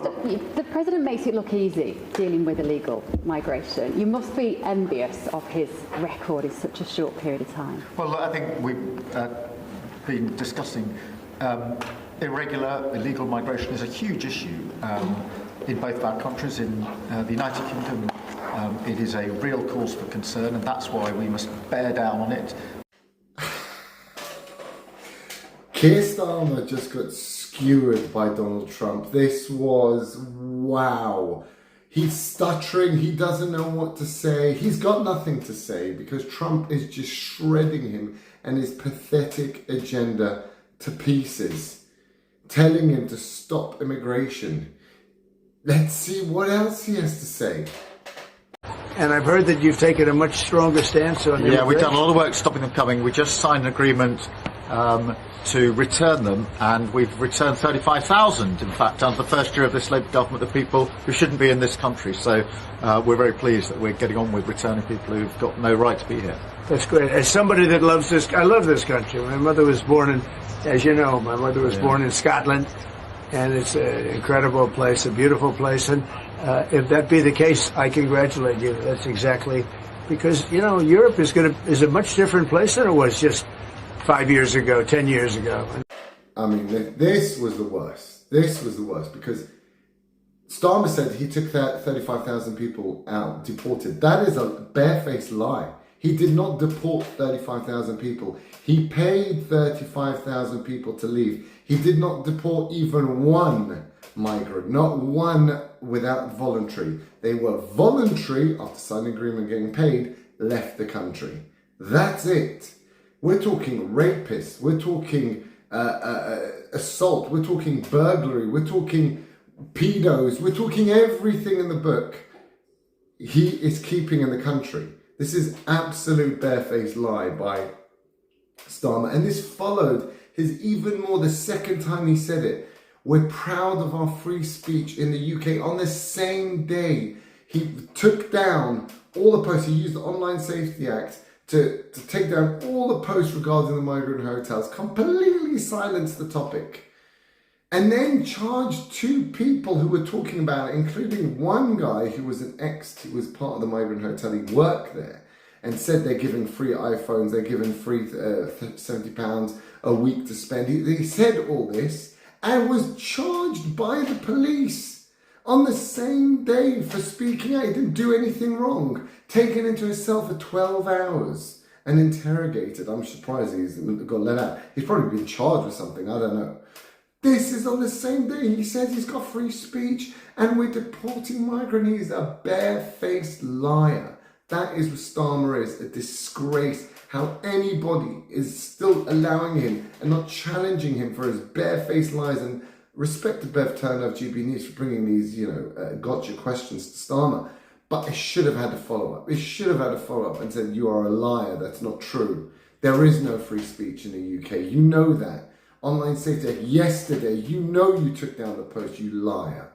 The president makes it look easy dealing with illegal migration. You must be envious of his record in such a short period of time. Well, I think we've been discussing irregular, illegal migration is a huge issue in both our countries. In the United Kingdom, it is a real cause for concern, and that's why we must bear down on it. Keir Starmer just got skewered by Donald Trump. This was wow. He's stuttering, he doesn't know what to say. He's got nothing to say because Trump is just shredding him and his pathetic agenda to pieces, telling him to stop immigration. Let's see what else he has to say. And I've heard that you've taken a much stronger stance on immigration. Yeah, we've done a lot of work stopping them coming. We just signed an agreement to return them, and we've returned 35,000, in fact, under the first year of this Labour government, of people who shouldn't be in this country. So we're very pleased that we're getting on with returning people who've got no right to be here. That's great. As somebody that loves this, I love this country. My mother was born in, as you know, my mother was born in Scotland, and it's an incredible place, a beautiful place. And if that be the case, I congratulate you. That's exactly, because, you know, Europe is a much different place than it was just 5 years ago, 10 years ago. I mean, this was the worst. This was the worst because Starmer said he took 35,000 people out, deported. That is a barefaced lie. He did not deport 35,000 people. He paid 35,000 people to leave. He did not deport even one migrant, not one without voluntary. They were voluntary, after signing agreement getting paid, left the country. That's it. We're talking rapists, we're talking assault, we're talking burglary, we're talking pedos, we're talking everything in the book he is keeping in the country. This is absolute barefaced lie by Starmer, and this followed his even more the second time he said it. We're proud of our free speech in the UK. On the same day, he took down all the posts. He used the Online Safety Act to take down all the posts regarding the migrant hotels, completely silenced the topic, and then charged two people who were talking about it, including one guy who was who was part of the migrant hotel. He worked there and said they're giving free iPhones, they're giving free £70 a week to spend. He said all this and was charged by the police on the same day for speaking out. He didn't do anything wrong. Taken into his cell for 12 hours and interrogated. I'm surprised he's got let out. He's probably been charged with something, I don't know. This is on the same day. He says he's got free speech and we're deporting migrants. He's a barefaced liar. That is what Starmer is, a disgrace. How anybody is still allowing him and not challenging him for his barefaced lies. And respect to Bev Turner of GB News for bringing these, gotcha questions to Starmer. But it should have had a follow-up. It should have had a follow-up and said, you are a liar, that's not true. There is no free speech in the UK. You know that. Online Safety Act, yesterday, you know you took down the post, you liar.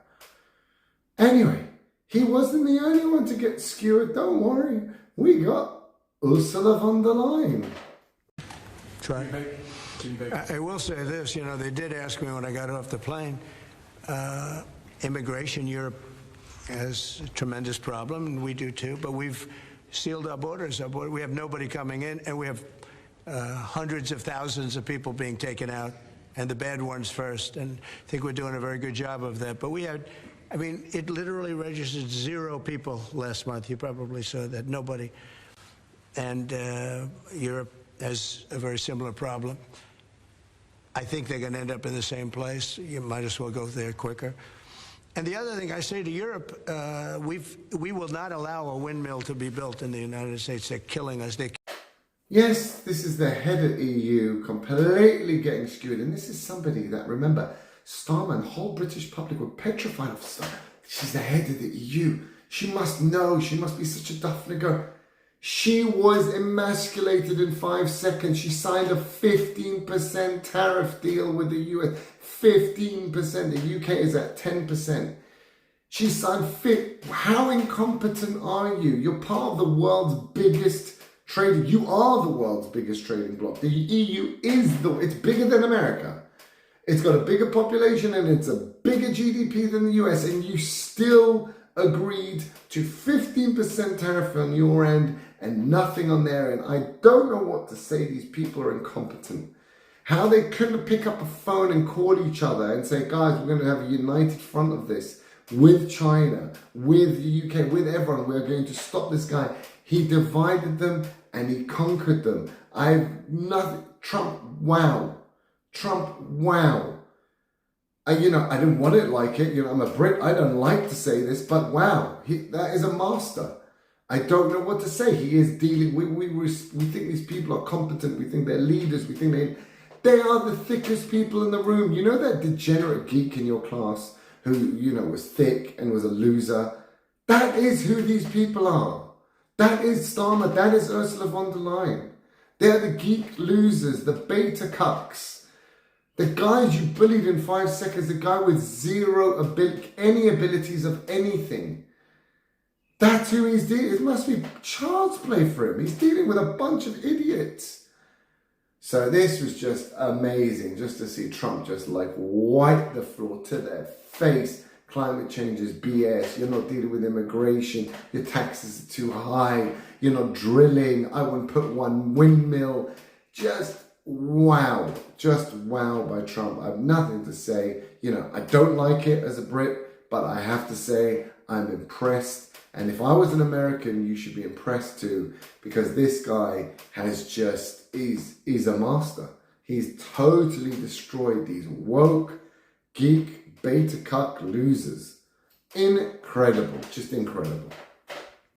Anyway, he wasn't the only one to get skewered. Don't worry. We got Ursula von der Leyen. I will say this, they did ask me when I got off the plane, immigration, Europe has a tremendous problem, and we do too, but we've sealed our borders. We have nobody coming in, and we have hundreds of thousands of people being taken out, and the bad ones first, and I think we're doing a very good job of that. But we had, it literally registered 0 people last month. You probably saw that, nobody. And Europe has a very similar problem. I think they're going to end up in the same place. You might as well go there quicker. And the other thing I say to Europe, we will not allow a windmill to be built in the United States. They're killing us. Yes, this is the head of EU completely getting skewered. And this is somebody that, remember, Starmer and the whole British public were petrified of Starmer. She's the head of the EU. She must know. She must be such a Daphne girl. She was emasculated in 5 seconds. She signed a 15% tariff deal with the US. 15%. The UK is at 10%. She signed How incompetent are you? You're part of the world's biggest trading. You are the world's biggest trading bloc. The EU is it's bigger than America. It's got a bigger population and it's a bigger GDP than the US, and you still agreed to 15% tariff on your end and nothing on their end. I don't know what to say. These people are incompetent. How they couldn't pick up a phone and call each other and say, guys, we're going to have a united front of this with China, with the UK, with everyone. We're going to stop this guy. He divided them and he conquered them. Trump, wow. Trump, wow. I didn't want it like it. I'm a Brit. I don't like to say this, but wow, that is a master. I don't know what to say. He is dealing. We think these people are competent. We think they're leaders. We think they are the thickest people in the room. You know that degenerate geek in your class who was thick and was a loser. That is who these people are. That is Starmer. That is Ursula von der Leyen. They're the geek losers, the beta cucks. The guys you bullied in 5 seconds, the guy with any abilities of anything. That's who he's dealing with. It must be child's play for him. He's dealing with a bunch of idiots. So this was just amazing, just to see Trump just like wipe the floor to their face. Climate change is BS. You're not dealing with immigration. Your taxes are too high. You're not drilling. I wouldn't put one windmill. Just wow by Trump. I have nothing to say. I don't like it as a Brit, but I have to say I'm impressed. And if I was an American, you should be impressed too, because this guy is a master. He's totally destroyed these woke, geek, beta cuck losers. Incredible, just incredible.